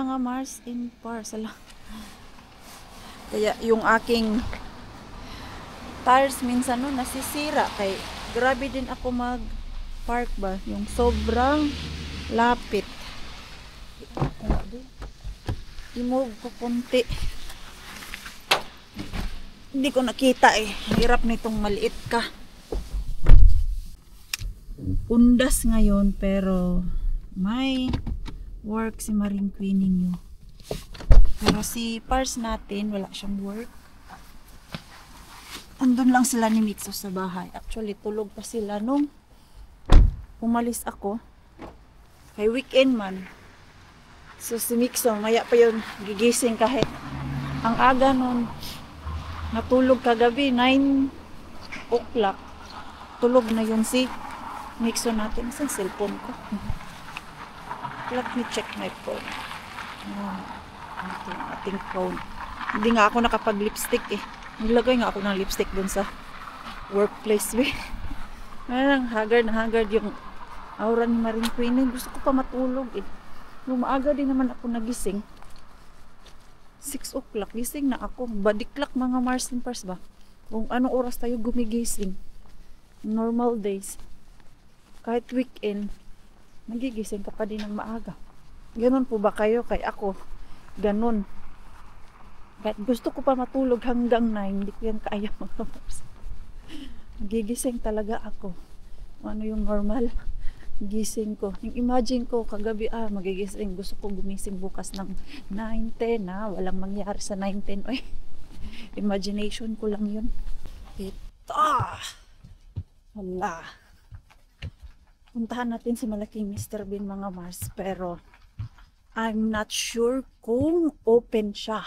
mga Mars in parcel. Kaya yung aking tires minsan no nasisira kay grabe din ako mag park ba yung sobrang lapit. I-move ko konti. Hindi ko nakita eh. Hirap nitong maliit ka. Undas ngayon pero may work si Marine Queenie nyo. Pero si Pars natin wala siyang work. Andun lang sila ni Mixo sa bahay. Actually tulog pa sila nung umalis ako. Kay weekend man. So si Mixo maya pa yun gigising kahit ang aga nun natulog kagabi 9 o'clock. Tulog na yun si Mixo natin sa cellphone ko. Let me check my phone. Ating phone. Hindi nga ako nakapag-lipstick eh. Naglagay nga ako ng lipstick dun sa workplace. Haggard na haggard yung aura ni Marine Queenie. Gusto ko pa matulog eh. Nung maaga din naman ako nagising. 6 o'clock, gising na ako. Badiklak mga Mars and Pars ba? Kung anong oras tayo gumigising. Normal days. Kahit weekend, nagigising ka pa din ng maaga. Ganon po ba kayo? Kay ako, ganon. Kahit gusto ko pa matulog hanggang 9, hindi ko yan kaya mga Mars. Nagigising talaga ako. Ano yung normal gising ko. Yung imagine ko kagabi magigising. Gusto ko gumising bukas ng 9-10 walang mangyari sa 9-10. Oy, imagination ko lang yun. Ito. Wala. Puntahan natin si malaking Mr. Bean mga Mars. Pero I'm not sure kung open siya.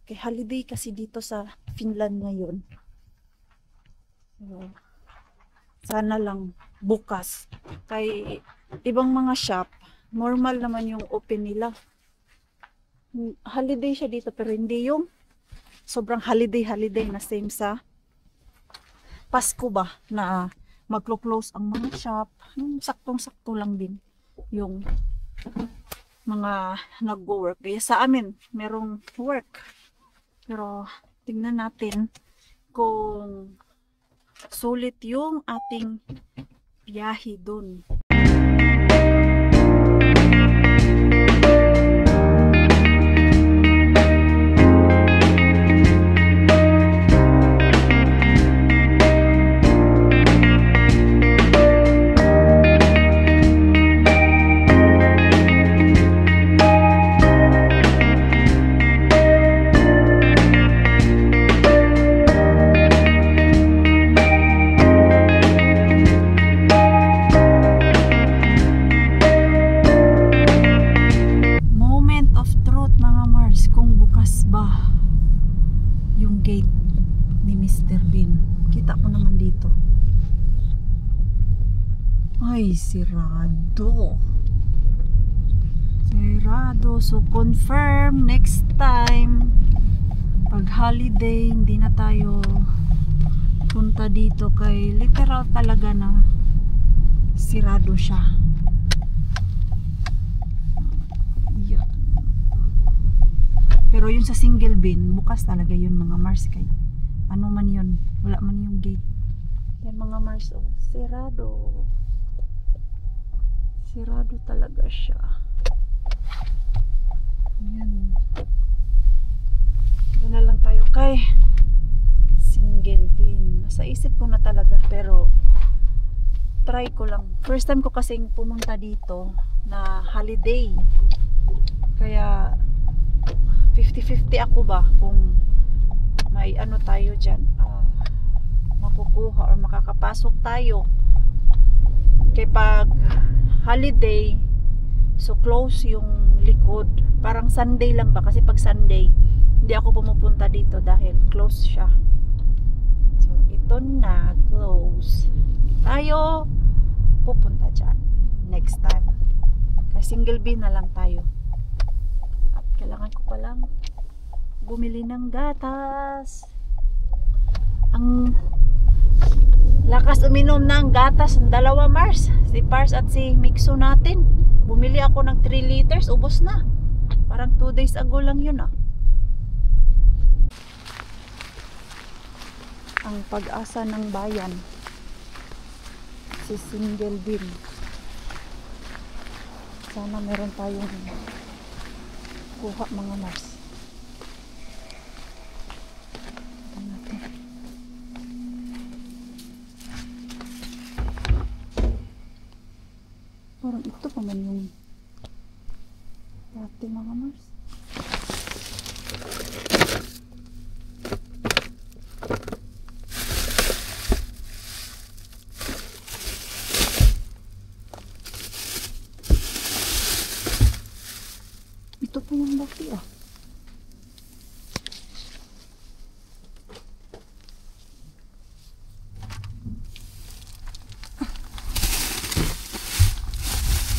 Okay, holiday kasi dito sa Finland ngayon. Sana lang bukas. Kay ibang mga shop, normal naman yung open nila. Holiday siya dito pero hindi yung sobrang holiday na same sa Pasko ba na maglo-close ang mga shop. Saktong-sakto lang din yung mga nag-work. Kaya sa amin, merong work. Pero tingnan natin kung sulit yung ating biyahe dun. Ay, sirado. So confirm next time pag holiday hindi na tayo punta dito kay literal talaga na sirado siya. Yeah. Pero yun sa single bin bukas talaga yun mga Mars. Kay ano man yun, wala man yung gate. Yan mga Mars, sirado. Sirado talaga siya. Yan. Doon na lang tayo kay single bin. Nasa isip ko na talaga pero try ko lang. First time ko kasing pumunta dito na holiday. Kaya 50-50 ako ba kung may ano tayo dyan. Makukuha or makakapasok tayo. Kaya pag holiday, so close yung likod. Parang Sunday lang ba? Kasi pag Sunday, hindi ako pumupunta dito dahil close siya. So, ito na, close. Tayo pupunta dyan next time. Kasi single bin na lang tayo. At kailangan ko palang bumili ng gatas. Ang lakas uminom ng gatas ng 2 Mars. Si Pars at si Mixo natin. Bumili ako ng 3 liters. Ubos na. Parang 2 days ago lang yun ah. Ang pag-asa ng bayan. Si Single Bean. Sana meron tayong kuha mga Mars. Ito natin. Parang ito pa man yung dati mga Mars. Ito po yung dati ah.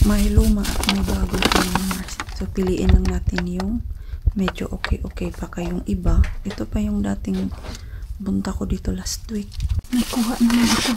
May luma at may bago pa mga Mars. So piliin lang natin yung medyo okay pa kayong iba. Ito pa yung dating bunta ko dito last week. Nakuha naman ako.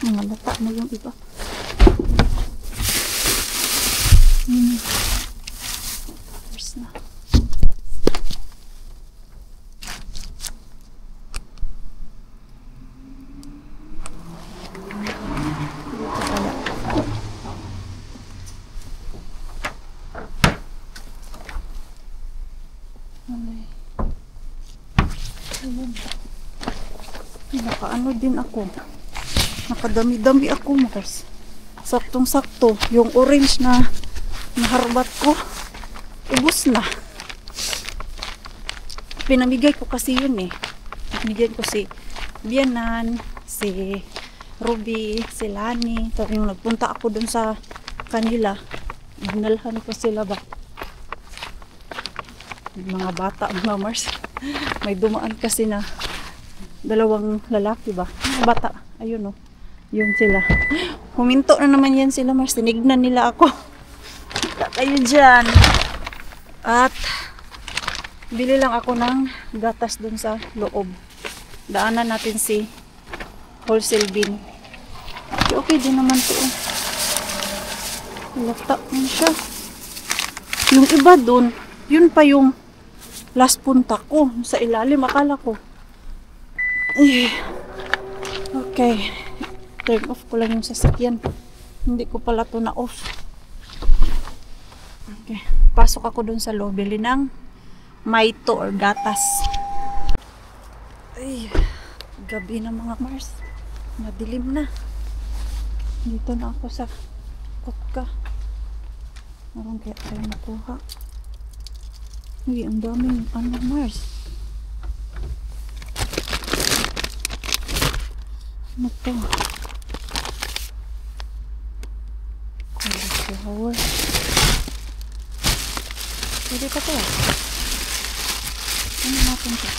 Mga lata na yung iba. First na. Dito kaya. Alay. Ayun. Nakaano din ako. Nakadami-dami ako Mars. Saktong-sakto. Yung orange na naharbat ko, ubos na. Pinamigay ko kasi yun eh. Pinamigay ko si Bianan, si Ruby, si Lani. Tapos yung nagpunta ako dun sa kanila, dinalhan ko sila ba. Mga bata, mga Mars. May dumaan kasi na dalawang lalaki ba. Mga bata. Ayun oh. Yun sila. Huminto na naman yan sila Mars. Tinignan nila ako. Kayo dyan. At bili lang ako ng gatas dun sa loob. Daanan natin si Wholesale Bean. Okay din naman to. Lata mo siya. Yung iba dun, yun pa yung last punta ko. Sa ilalim, akala ko. Okay. Turn off ko lang yung sasakyan. Hindi ko pala to na off. Okay. Pasok ako dun sa loob. Bili ng Maito or gatas. Ay, gabi na mga Mars. Madilim na. Dito na ako sa kotka. Meron kaya tayo nakuha. Uy, ang daming ano Mars. Ano to? Cauliflower. Pwede pa to. Ano natin to?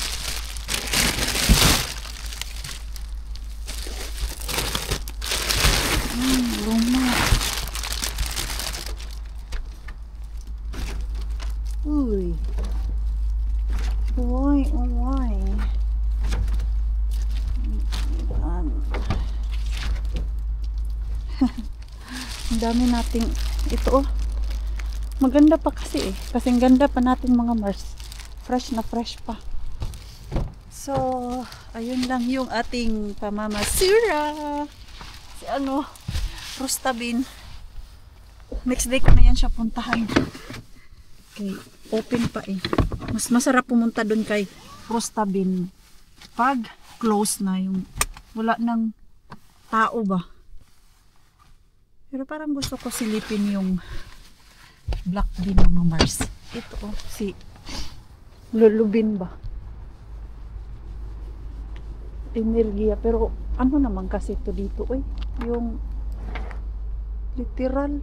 Luma. Uy. Why, oh why? Ang dami nating ito oh. Maganda pa kasi eh. Kasing ganda pa natin mga Mars. Fresh na fresh pa. So, ayun lang yung ating pamamasura. Si ano, Rustabin. Next day ko na yan siya puntahan. Okay, open pa eh. Mas masarap pumunta doon kay Rustabin pag close na yung wala ng tao ba. Pero parang gusto ko silipin yung Black Bean mga Mars. Ito oh, si Lulubin ba? Energia. Pero ano naman kasi ito dito eh. Yung literal.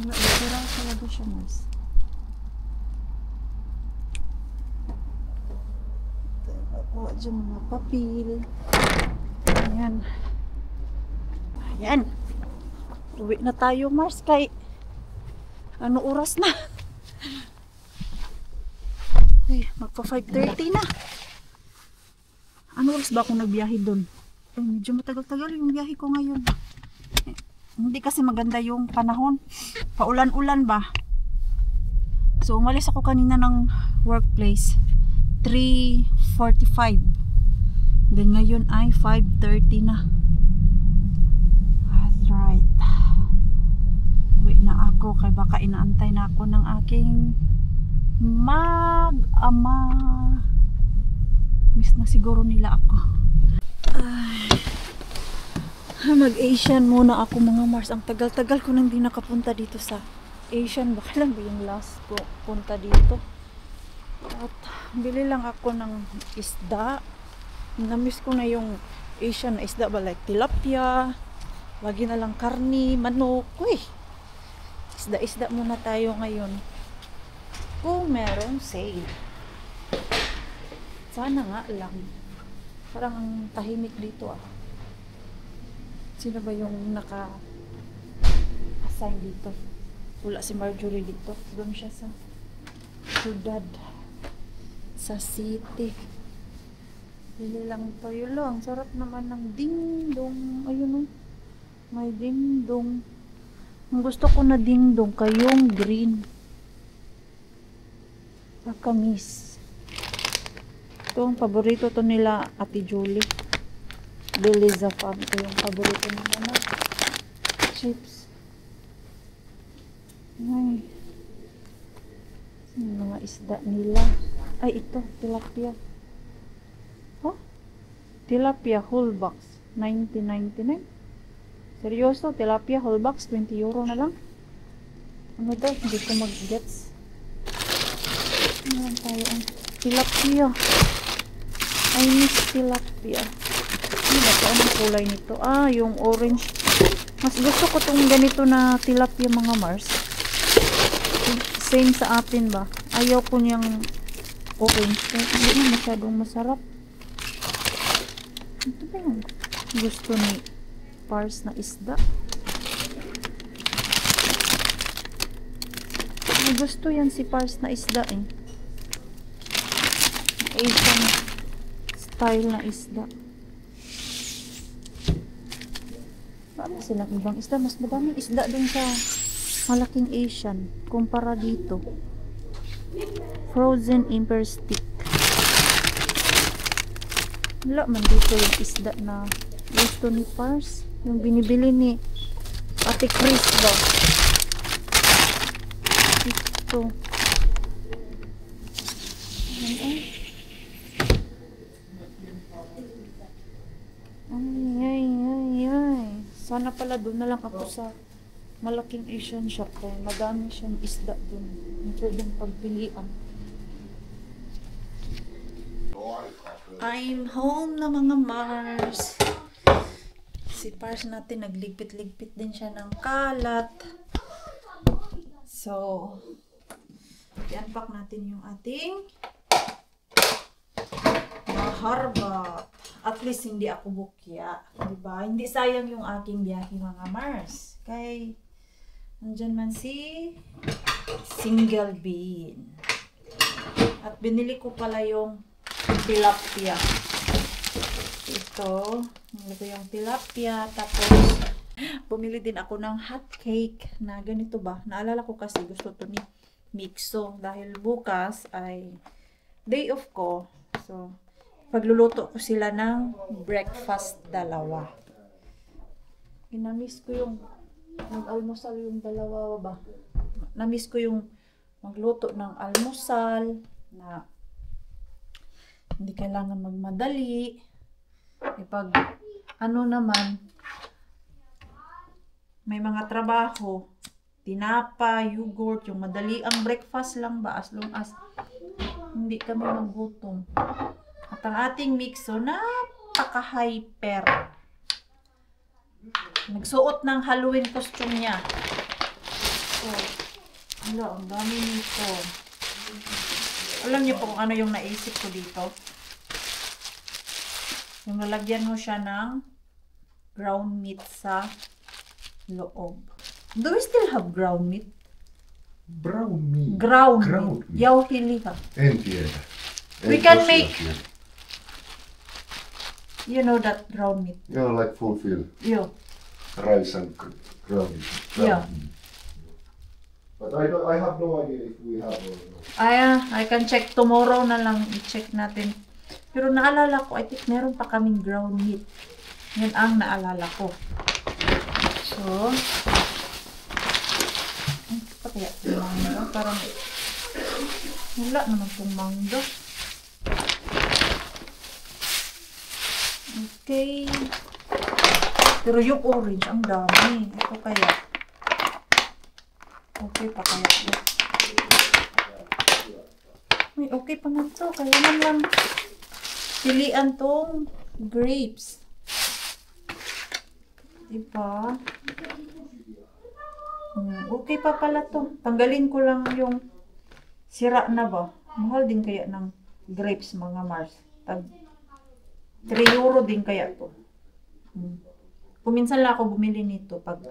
Literal talaga siya Mars. Kuha dyan mga papel. Ayan. Ayan. Uwi na tayo Mars kay ano oras na? Ay, magpa 5:30 na. Ano oras ba ako nagbiyahe doon? Ay, medyo matagal-tagal yung biyahe ko ngayon. Hindi kasi maganda yung panahon. Paulan-ulan ba? So, umalis ako kanina ng workplace. 3:45. Then ngayon ay 5:30 na. That's right. Uwi na ako kay baka inaantay na ako ng aking mag-ama. Miss na siguro nila ako. Ay, mag-Asian muna ako mga Mars. Ang tagal-tagal ko nang di nakapunta dito sa Asian. Baka lang ba yung last ko punta dito. At bili lang ako ng isda. Namiss ko na yung Asian na isda ba, like tilapia. Lagi na lang karni, manok. Uy, isda-isda muna tayo ngayon. Kung meron sale. Sana nga lang. Parang ang tahimik dito ah. Sino ba yung naka-assign dito? Wala si Marjorie dito. Doon siya sa syudad. Sa city. Bili lang tayo lang. Sarap naman ng ding-dong. Ayun o. May ding-dong. Ang gusto ko na ding-dong kayong green. Kamis. Ito ang paborito to nila Ate Julie. Beliza Farm. Ito yung paborito nila na chips. Ay. Yung mga isda nila. Ay, ito. Tilapia. Oh? Tilapia whole box. 19.99. Seryoso? Tilapia whole box. 20 euro na lang. Ano daw? Hindi ko mag-gets. Ano tayo ang tilapia. I miss tilapia. Ano ba ito? Anong kulay nito? Ah, yung orange. Mas gusto ko tong ganito na tilapia mga Mars. Same sa atin ba? Ayaw ko niyang orange. Hindi na masyadong masarap. Ito ba yung gusto ni Pars na isda? May gusto yan si Pars na isda eh. Asian style na isda. Marami silang ibang isda. Mas madaming isda dun sa malaking Asian kumpara dito. Frozen emperor stick. Wala man dito yung isda na gusto ni Pars. Yung binibili ni Ate Chris ba? Ito. Ay. Sana pala doon na lang ako sa malaking Asian shop. Kaya madami siyang isda doon. Yung pwedeng pagpilian. I'm home na mga Mars. Si Pars natin nagligpit-ligpit din siya ng kalat. So, i-unpack natin yung ating maharbat. At least hindi ako bukya. Diba? Hindi sayang yung aking biyahe mga Mars. Kay, nandyan man si Single Bean. At binili ko pala yung tilapia. Ito, yung tilapia. Tapos, bumili din ako ng hot cake na ganito ba. Naalala ko kasi gusto to ni Mixo. Dahil bukas ay day off ko. So, pagluluto ko sila ng breakfast dalawa. Inamiss ko yung mag-almusal yung dalawa ba. Namiss ko yung magluto ng almusal na hindi kailangan magmadali. Pag ano naman, may mga trabaho, tinapa, yogurt, yung madali ang breakfast lang ba as long as hindi kami magutom. At ang ating Mixo, napaka-hyper. Nagsuot ng Halloween costume niya. So, ang dami nito. Alam niyo po kung ano yung naisip ko dito? Yung lalagyan mo siya ng ground meat sa loob. Do we still have ground meat? Brown meat. Ground meat. Jauheliha. En tiedä. We can make, you know that ground meat. Yeah, like fulfill Yo. rice and ground meat. Yeah. But I have no idea if we have or not. I can check tomorrow na lang. I-check natin. Pero naalala ko, I think meron pa kaming ground meat. Yan ang naalala ko. So, ano pa kaya itong mangga? Parang, wala naman itong mangga. Okay. Pero yung orange, ang dami. Ito kaya. Okay pa kaya ito. May okay pa man ito. Kailangan lang pilian tong grapes. Diba? Okay pa pala to. Tanggalin ko lang yung sira na ba. Mahal din kaya ng grapes mga Mars. Tag 3 euro din kaya to. Kuminsan lang ako bumili nito pag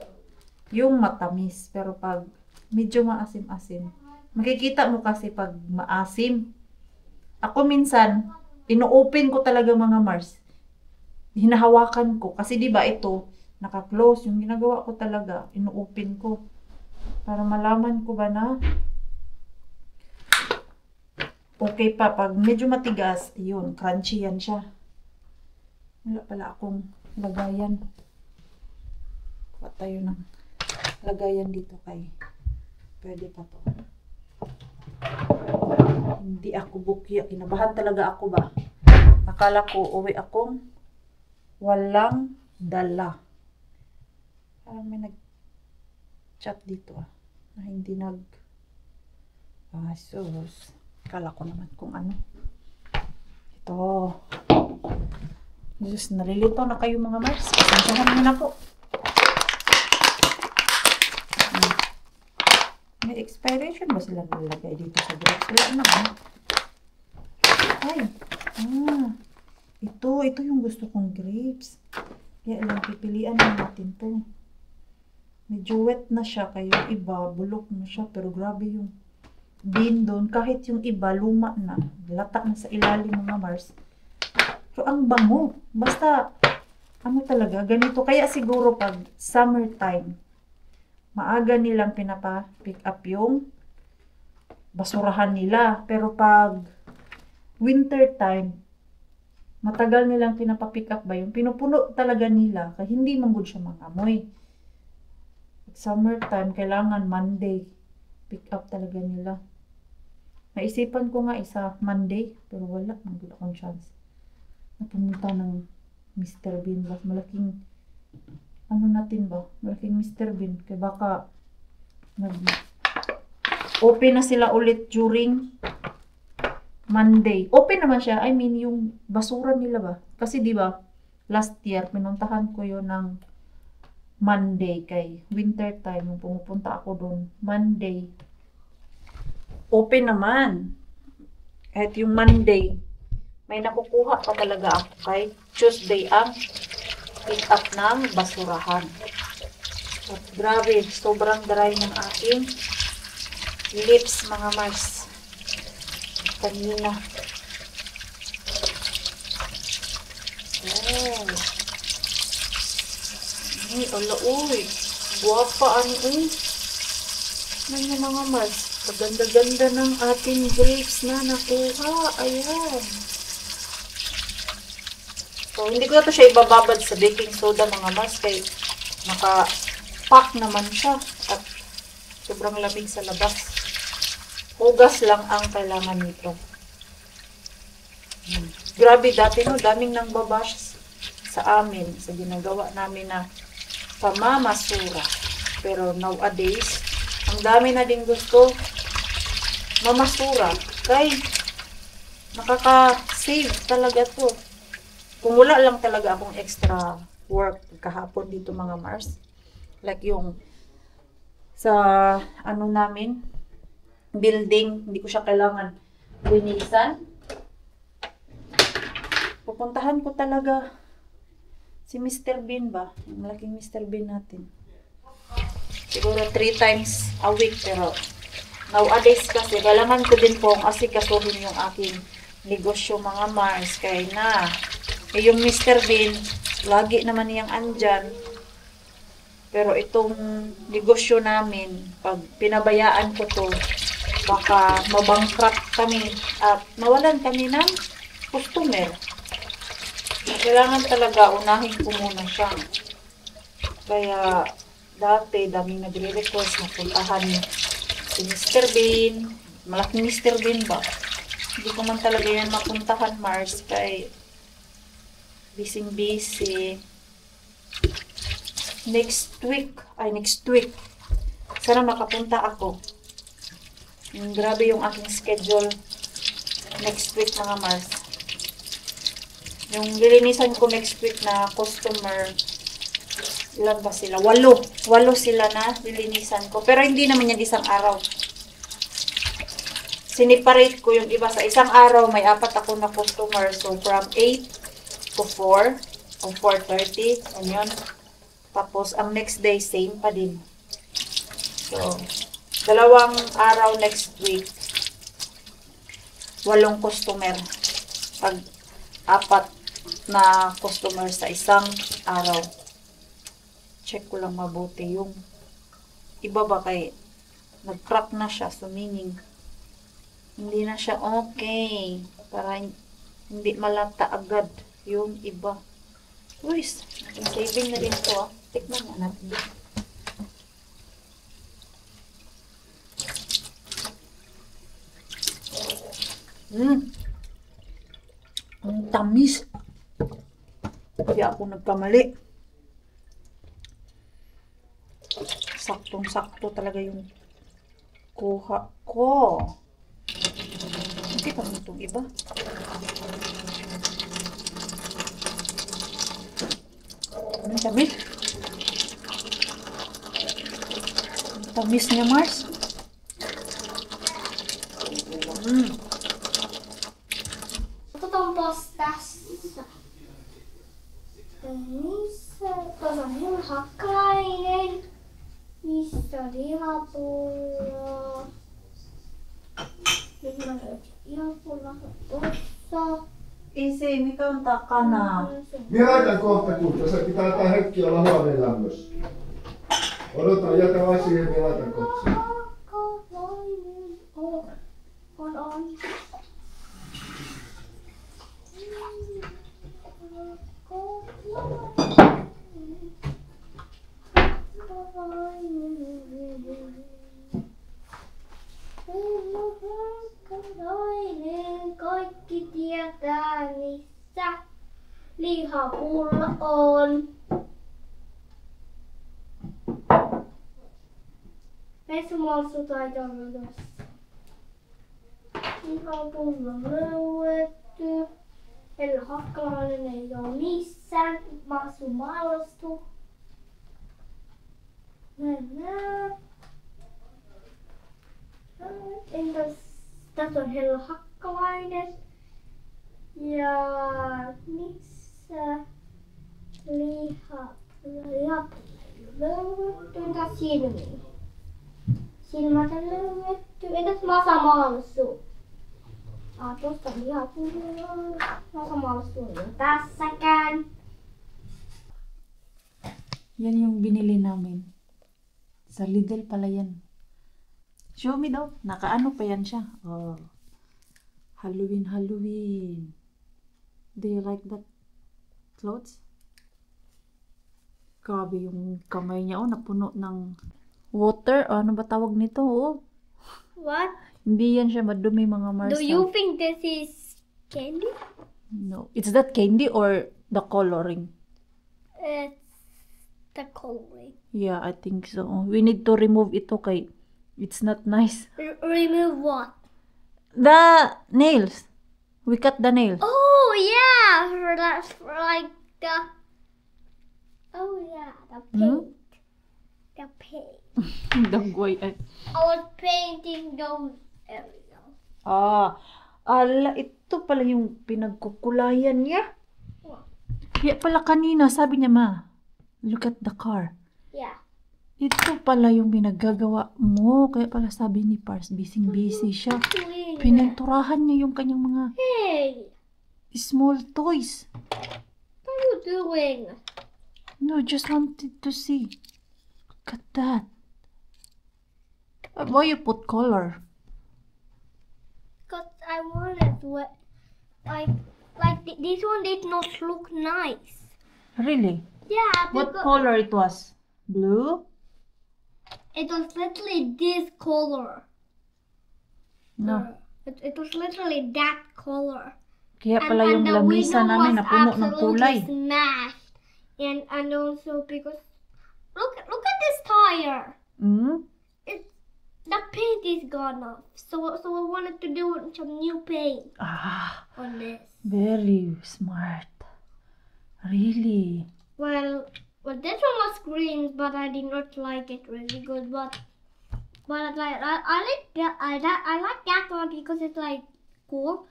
yung matamis. Pero pag medyo maasim-asim. Makikita mo kasi pag maasim. Ako minsan, ino-open ko talaga mga Mars. Hinahawakan ko. Kasi diba ito, naka-close. Yung ginagawa ko talaga, ino-open ko. Para malaman ko ba na okay pa. Pag medyo matigas, yun, crunchy yan siya. Wala pala akong lagayan. Kuha tayo ng lagayan dito kay. Pwede pa to. Hindi ako bukya. Kinabahan talaga ako ba? Akala ko uwi akong walang dala. Parang may nag-chat dito na hindi sus. Akala ko naman kung ano. Ito. Diyos, nalilito na kayo mga Mars. Pasensyahan mo na po. May expiration ba sila nalagay dito sa grapes? Wala naman. Ay. Ito yung gusto kong grapes. Kaya lang pipilian natin to. Medyo wet na siya. Kaya yung iba, bulok na siya. Pero grabe yung bean doon. Kahit yung iba, luma na. Latak na sa ilalim mga Mars. Pero ang bango. Basta, ano talaga, ganito. Kaya siguro pag summertime, maaga nilang pinapa-pick up yung basurahan nila. Pero pag winter time, matagal nilang pinapa-pick up ba yung pinupuno talaga nila. Kaya hindi manggod siya mangamoy. Pag summertime, kailangan Monday. Pick up talaga nila. Naisipan ko nga isa Monday, pero wala. Manggod akong chance. Napumunta ng Mr. Bean. Malaking ano natin ba? Malaking Mr. Bean. Kaya baka open na sila ulit during Monday. Open naman siya. I mean, yung basura nila ba? Kasi di ba last year, pinuntahan ko yun ng Monday kay winter time. Nung pumupunta ako doon, Monday. Open naman. Kahit yung Monday, may nakukuha pa talaga ako kay Tuesday ang pick up ng basurahan. At grabe, sobrang dry ng aking lips mga Mars. kanina. Oh. Ay, ala, uy. Guwapa, ano, uy. Ano mga Mars? Kaganda-ganda ng ating grapes na nakuha. Ayan. So, hindi ko na to siya ibababad sa baking soda mga Mars. Kaya naka-pack naman siya. At sobrang lamig sa labas. Hugas lang ang kailangan nito. Grabe, dati no, daming nang babash sa amin. Sa ginagawa namin na pamamasura. Pero nowadays, ang dami na din gusto mamasura. Kay nakaka-save talaga to. Kung wala lang talaga akong extra work kahapon dito mga Mars. Like yung sa ano namin, building, hindi ko siya kailangan linisan. Pupuntahan ko talaga si Mr. Bean ba? Yung malaking Mr. Bean natin. Siguro 3 times a week. Pero nowadays kasi, kailangan ko din pong asikasuhin yung aking negosyo mga Mars. Kaya na, yung Mr. Bean, lagi naman niyang andyan. Pero itong negosyo namin, pag pinabayaan ko to, baka mabankrupt kami at mawalan kami ng customer. Kailangan talaga unahin ko muna siya. Kaya dati daming nagre-request na puntahan si Mr. Bean. Malaking Mr. Bean ba? Hindi ko man talaga yan mapuntahan Mars kay busy. Next week. Sana makapunta ako. Grabe yung aking schedule next week mga Mars. Yung lilinisan ko next week na customer, ilan ba sila? 8 sila na lilinisan ko. Pero hindi naman yan isang araw. Siniparate ko yung iba. Sa isang araw, may 4 ako na customer. So, from 8 to 4 o 4:30. Ganyan. Tapos, ang next day, same pa din. So, 2 araw next week. 8 customer. Pag 4 na customer sa isang araw. Check ko lang mabuti yung iba ba kay nag-crack na siya. So, meaning, hindi na siya okay. Para hindi malata agad yung iba. Uy, saving na din to. Tikman na natin. Ang tamis. Hindi ako nagkamali. Saktong-sakto talaga yung kuha ko. Hindi pa mo itong iba. Anong tamis? Ang tamis niya, Mars. Tuossa on mun hakkalainen, missä on lihapullo. Nyt mä syön lihapulloa tuossa. Isi, mikä on takana? Minä laitan kohta kuntoon. Se pitää tää hetki olla huoneen lämmössä. Odota, jätä vaan siihen, minä laitan kohta. Hakkalainen on. Kaikki tietää, missä lihapullo on. Pesumalsu taitaa olla tossa. Lihapullo löydetty. Ella Hakkalainen ei oo missään. Masu malstu. Mennään. Entäs tässä on Hella Hakkalainen. Ja missä lihapullo löydetty? Entäs silmät on löydetty. Entäs Masa Malsu? tuosta lihapulloa. Samalla suunnin tässäkään. Yan yung binili namin. Sa Lidl pala yan. Show me daw. Nakaano pa yan siya. Oh. Halloween, Halloween. Do you like that clothes? Grabe yung kamay niya. Oh, napuno ng water. Oh, ano ba tawag nito? Oh. What? Hindi yan siya madumi mga Marcel. Do you think this is candy? No. It's that candy or the coloring? It's the coloring. Yeah, I think so. We need to remove ito kay it's not nice. Remove what? The nails. We cut the nails. Oh yeah, that's for like the. Oh yeah, the paint. The paint. Dagway. Ay. I was painting those areas. Ala, ito pala yung pinagkukulayan niya. Kaya pala kanina, sabi niya, ma, look at the car. Yeah. Ito pala yung pinagagawa mo. Kaya pala sabi ni Pars, busy siya. Pininturahan niya yung kanyang mga Hey, small toys. what are you doing? No, just wanted to see. Look at that. Why you put color? Because I wanted what, this one did not look nice. Really? Yeah, What because color it was? Blue? it was literally this color. No. It was literally that color. Kaya pala yung the lamisa window namin was napuno ng absolutely kulay. smashed. And also because look at this tire. Hmm? The paint is gone off. So I wanted to do some new paint Ah, on this. very smart. Really? Well, this one was green, but I did not like it really good. But I like that. I like that one because it's like cool.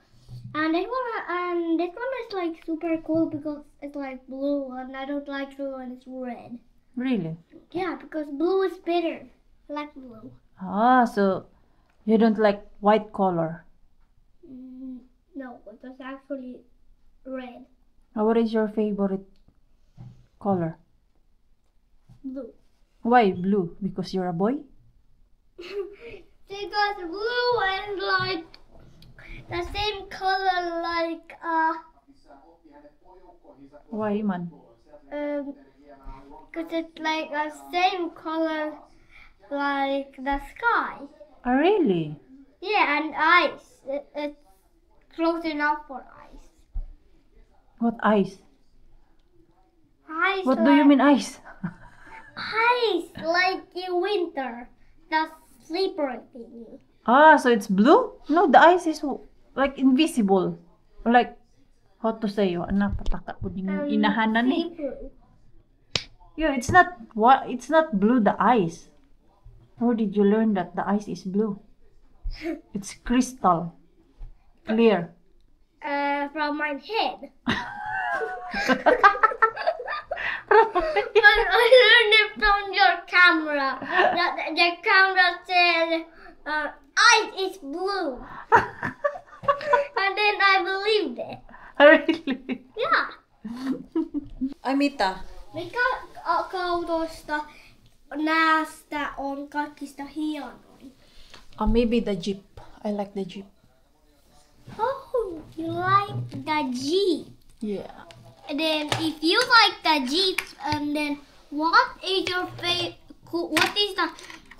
And this one is like super cool because it's like blue, and I don't like the one that's red. Really? Yeah, because blue is better. I like blue. Ah, so you don't like white color. No, it was actually red. What is your favorite color? Blue. Why blue? Because you're a boy? Because blue and like the same color like Why man? because it's like the same color like the sky. Ah, really? Yeah, and ice. It's close enough for ice. What ice? Ice. What do you mean ice? Ice like in winter. The slippery thingy. Ah, so it's blue? No, the ice is like invisible. Or like, how to say, anak pataka po yung inahanan eh. Slippery. Yeah, it's not blue, the ice. Where did you learn that the ice is blue? It's crystal clear. From my head. I learned it from your camera. The camera said ice is blue. And then I believed it. Really? Yeah. Amita. Mikä autosta näistä on kaikista hienoin? Maybe the Jeep. I like the Jeep. Oh, you like the Jeep. Yeah. And then if you like the Jeep, and then what is your what is the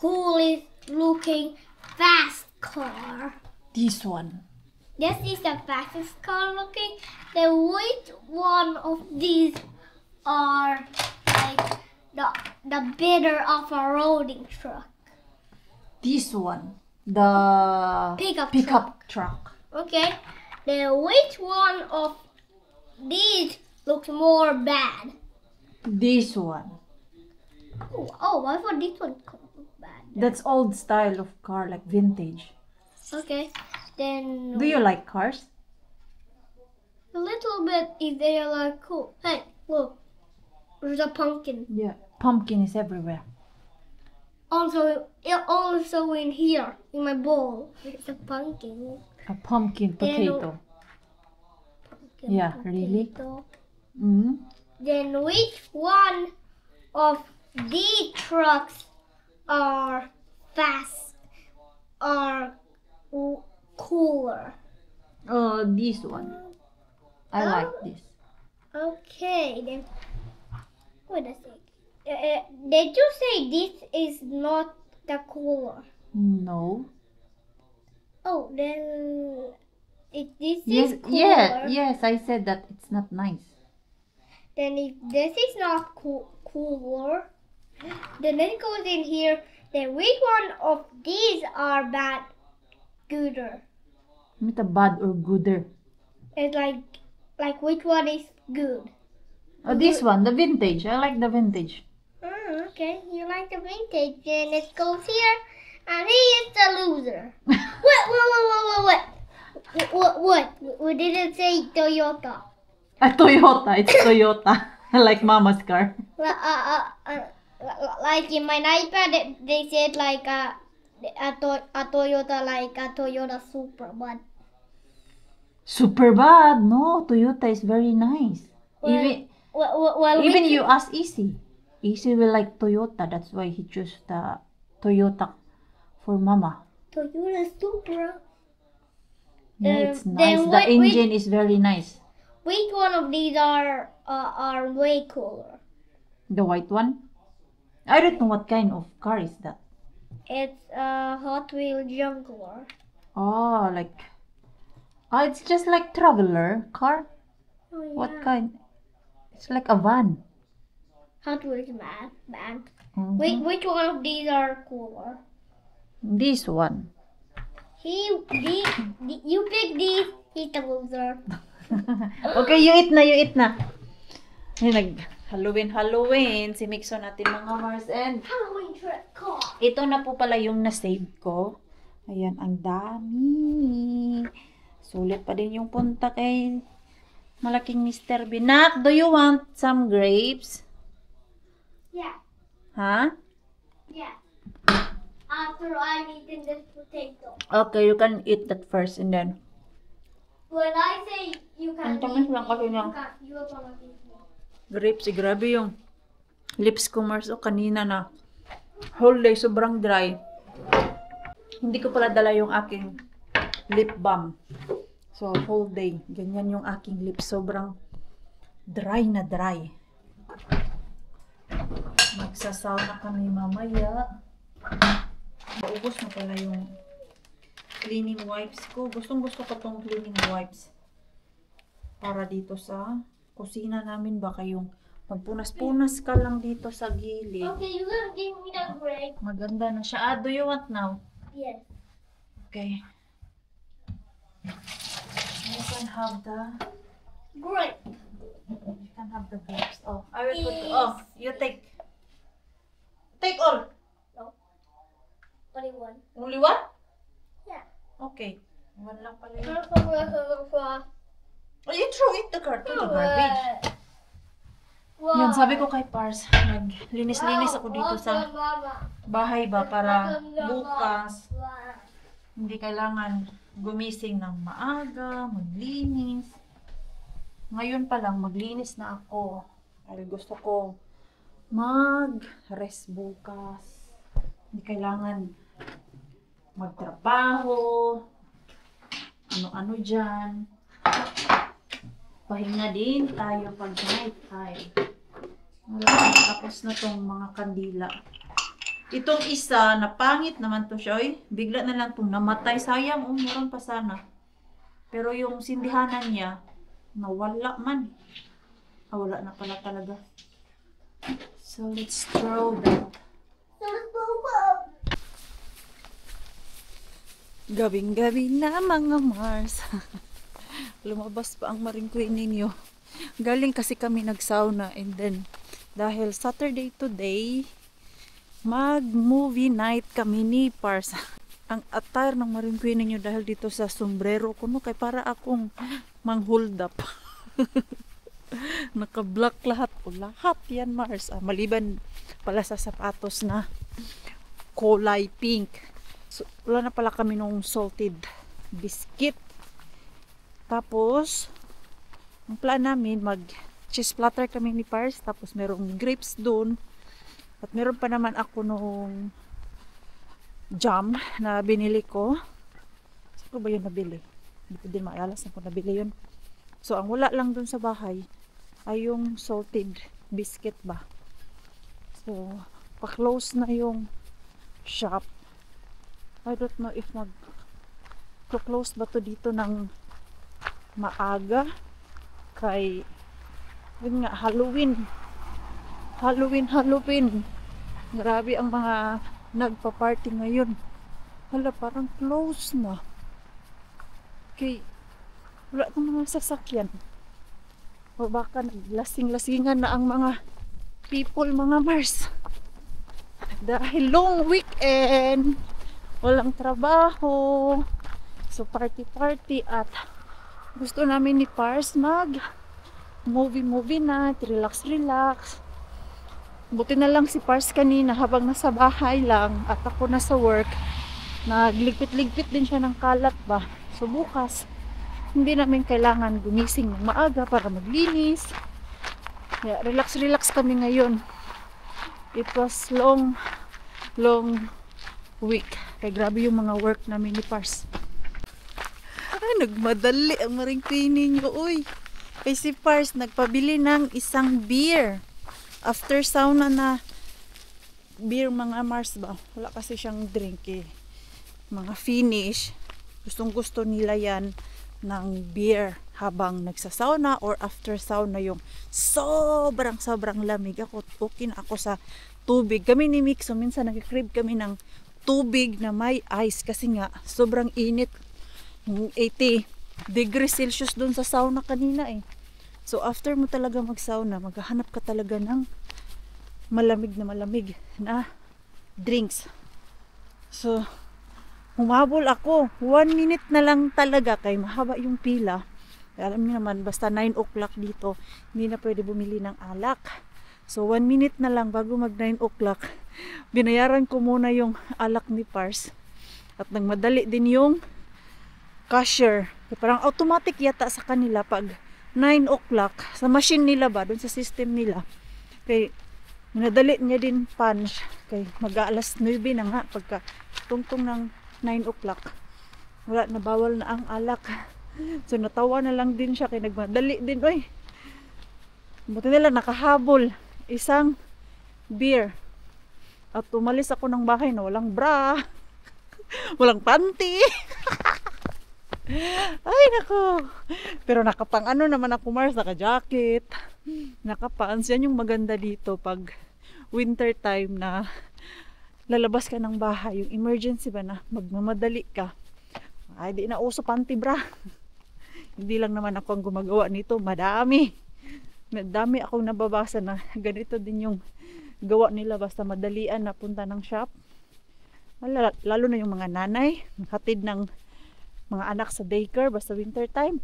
coolest looking fast car? This one. This is the fastest car looking. Then which one of these are like the better of a rolling truck? This one. The Pickup truck. Okay. Then which one of these looks more bad? This one. Oh, I thought this one looked bad. That's old style of car, like vintage. Okay. Then Do you like cars? a little bit if they are like cool. Hey, look. There's a pumpkin. Yeah. Pumpkin is everywhere. Also in here in my bowl. There's a pumpkin. A pumpkin potato. Yeah, really? Potato. Mm-hmm. Then which one of these trucks are fast or cooler? This one. I like this. Okay, then wait a sec. Did you say this is not the cooler? No. Oh, then if this Yes, is cooler, yes, I said that it's not nice. then if this is not cooler, then it goes in here. Then which one of these are bad, gooder? It's a bad or gooder. It's like which one is good? This one, the vintage. I like the vintage. Okay, you like the vintage, then it goes here, and he is the loser. What? We didn't say Toyota. A Toyota. It's Toyota. I like Mama's car. Like in my iPad, they said like a Toyota, like a Toyota Supra, but Super bad. No, Toyota is very nice. Even which- you ask Easy. Easy will like Toyota. That's why he chose the Toyota for Mama. Toyota Supra. Yeah, it's then nice. The engine is very nice. Which one of these are way cooler? The white one? I don't know what kind of car is that. It's a Hot Wheel Juggler. Oh, like... Oh, it's just like traveler car. Oh, yeah. What kind? It's like a van. Hot Wheels man. Mhm. Which one of these are cooler? This one. You pick these. He's the loser. Okay, you eat na. Ay, Halloween. Si Mixo natin mga Mars. And Halloween trick car. ito na po pala yung na-save ko. Ayan, ang dami. Sulit pa din yung punta kay malaking Mr. Binak. Do you want some grapes? Yeah. Ha? Yeah. After I'm eating this potato. Okay, you can eat that first and then... When I say you Ang can tamis eat lang kasi niya. you are gonna eat me. Grapes, grabe yung lips ko, Mars. O, kanina na. Whole day, sobrang dry. Hindi ko pala dala yung aking lip balm. So, whole day. Ganyan yung aking lips. Sobrang dry na dry. Magsasaw na kami mamaya. Maubos na pala yung cleaning wipes ko. Gusto ko tong cleaning wipes. Para dito sa kusina namin. Baka yung magpunas-punas ka lang dito sa gilid. Okay, you're gonna give me the grape. Maganda na siya. Do you want now? Yes. Okay. You can have the... Grape. You can have the grapes. Oh, I will put... Oh, you take... Take all. Only one. Only one? Yeah. Okay. One lang pala yun. Wow. Oh, you throw it to the garbage. Yun, sabi ko kay Pars, naglinis-linis ako dito sa bahay ba para bukas hindi kailangan gumising ng maaga, maglinis. Ngayon pa lang maglinis na ako. Dahil gusto ko mag-rest bukas. Hindi kailangan magtrabaho, ano-ano dyan. Pahinga din tayo pag night time. Wala, tapos na tong mga kandila. Itong isa, napangit naman to siya. Oy, bigla na lang tong namatay. Sayang, meron pa sana. Pero yung sindihanan niya, nawala man. Wala na pala talaga. So, let's throw that. Gabing-gabi na mga Mars. Lumabas pa ang Marine Queen ninyo. Galing kasi kami nag-sauna and then dahil Saturday today, mag-movie night kami ni Pars. Ang attire ng Marine Queen ninyo dahil dito sa sombrero ko, no, kay para akong mang-hold up. Naka-black lahat po. Lahat yan, Mars. Maliban pala sa sapatos na kulay pink. So, wala na pala kami nung salted biscuit. Tapos, ang plan namin, mag cheese platter kami ni Pars. Tapos, merong grapes doon. At meron pa naman ako nung jam na binili ko. Saan ko ba yun nabili? Hindi ko din maalala saan ko nabili yun. So, ang wala lang doon sa bahay ay yung salted biscuit ba. So, pa-close na yung shop. I don't know if mag-close ba to dito ng maaga. Kay, yun nga, Halloween. Grabe ang mga nagpa-party ngayon. Hala, parang close na. Okay, wala nang mga sasakyan. O baka naglasing-lasingan na ang mga people, mga Mars. Dahil long weekend, walang trabaho. So party at gusto namin ni Pars mag movie na, relax. Buti na lang si Pars kanina habang nasa bahay lang at ako nasa work. Nagligpit-ligpit din siya ng kalat ba. So bukas, hindi namin kailangan gumising ng maaga para maglinis. Yeah, relax kami ngayon. It was long week. Kaya grabe yung mga work namin ni Pars. Ay, nagmadali ang maring cleaning nyo, uy. Kay si Pars, nagpabili ng isang beer. After sauna na beer, mga Mars ba? Wala kasi siyang drink eh. Mga finish. Gustong-gusto nila yan ng beer habang nagsasauna or after sauna yung sobrang lamig. Okay na ako sa tubig. Kami ni Mixo, minsan nag-crib kami ng tubig na may ice kasi nga sobrang init. 80 degrees Celsius doon sa sauna kanina eh. So after mo talaga mag-sauna, maghahanap ka talaga ng malamig na drinks. So humabol ako. 1 minute na lang talaga kay mahaba yung pila. Alam niyo naman, basta 9 o'clock dito, hindi na pwede bumili ng alak. So 1 minute na lang bago mag 9 o'clock, binayaran ko muna yung alak ni Pars. At nagmadali din yung cashier. Parang automatic yata sa kanila pag 9 o'clock, sa machine nila ba, dun sa system nila. Kay minadali niya din punch. Kay mag-aalas 9 na nga pagka tungtong ng 9 o'clock. Wala, nabawal na ang alak. So natawa na lang din siya kay nagmadali din. Uy, buti nila nakahabol isang beer. At umalis ako ng bahay na walang bra. Walang panty. Ay nako. Pero nakapang ano naman ako, Mars, naka-jacket. Nakapants. Yan yung maganda dito pag winter time na lalabas ka ng bahay, yung emergency ba na magmamadali ka. Ay, di na uso panty bra. Hindi lang naman ako ang gumagawa nito, madami akong nababasa na ganito din yung gawa nila basta madalian na punta ng shop. Lalo na yung mga nanay, hatid ng mga anak sa daycare basta winter time.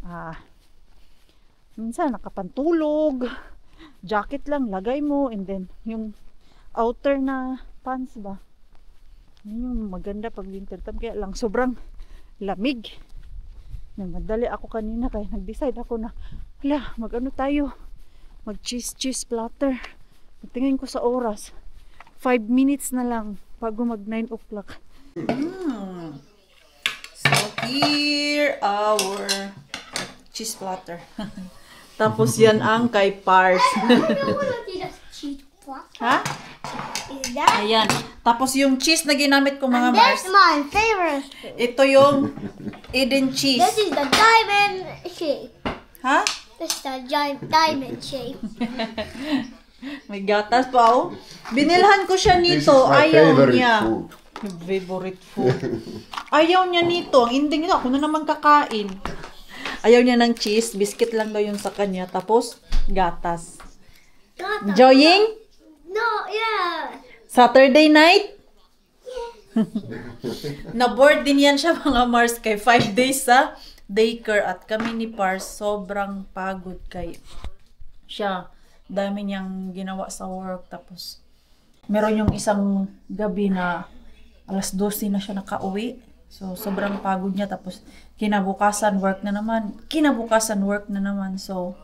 Minsan nakapantulog, jacket lang lagay mo, and then yung outer na pants ba, yun yung maganda pag winter time. Kaya lang sobrang lamig. Nagmadali ako kanina kaya nag-decide ako na mag-ano tayo, mag cheese platter. Tingin ko sa oras, 5 minutes na lang bago mag 9 o'clock. So here our cheese platter. Tapos yan ang kay Pars. Ha? Is that? Ayan. Tapos yung cheese na ginamit ko, mga Mars, That's my favorite. ito yung Eden cheese. This is the diamond shape. Ha? This is the giant diamond shape. May gatas pa, oh. Binilhan ko siya This is nito. my Ayaw favorite niya. food. Favorite food. Ayaw niya nito. Ang ending nito, ako na naman kakain. Ayaw niya ng cheese. Biscuit lang daw yun sa kanya. Tapos, gatas. Enjoying? No, yeah. Saturday night? Na-board din yan siya, mga Mars, kay 5 days sa daycare. At kami ni Pars, sobrang pagod kay siya. Dami niyang ginawa sa work. Tapos, meron yung isang gabi na alas 12 na siya nakauwi. So, sobrang pagod niya. Tapos, kinabukasan work na naman. So,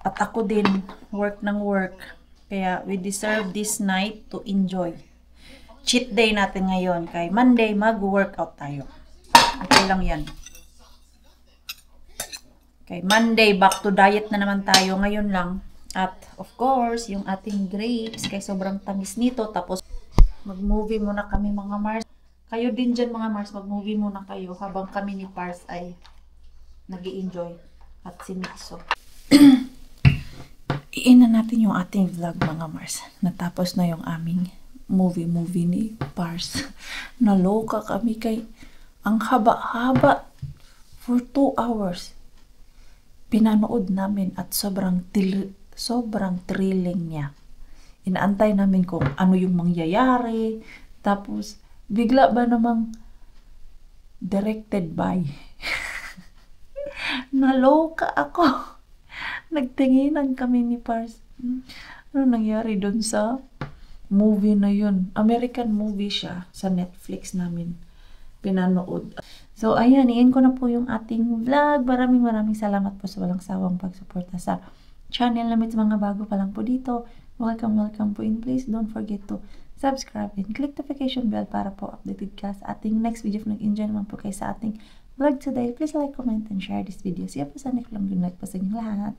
at ako din, work ng work. Kaya, we deserve this night to enjoy. Cheat day natin ngayon. Kay Monday, mag-workout tayo. Okay lang yan. Okay, Monday, back to diet na naman tayo ngayon lang. At, of course, yung ating grapes, kay sobrang tamis nito. Tapos, mag-movie muna kami mga Mars. Kayo din dyan mga Mars, mag-movie muna kayo habang kami ni Pars ay nag-i-enjoy. At si Mitso. Iinan natin yung ating vlog mga Mars. Natapos na yung aming movie ni Pars. Naloka kami kay ang haba-haba for 2 hours. Pinanood namin at sobrang thrilling niya. Inaantay namin kung ano yung mangyayari. Tapos, bigla ba namang directed by? Naloka ako. Nagtinginan kami ni Pars. Ano nangyari doon sa movie na yun? American movie siya. Sa Netflix namin pinanood. So, ayan, iyan ko na po yung ating vlog. Maraming salamat po sa walang sawang pagsuporta sa channel namin. Sa mga bago pa lang po dito, welcome po, and please don't forget to subscribe and click notification bell para po updated ka sa ating next video. If nag-enjoy naman po kayo sa ating vlog today, please like, comment, and share this video. See you po sa next vlog. Good night po sa inyong lahat.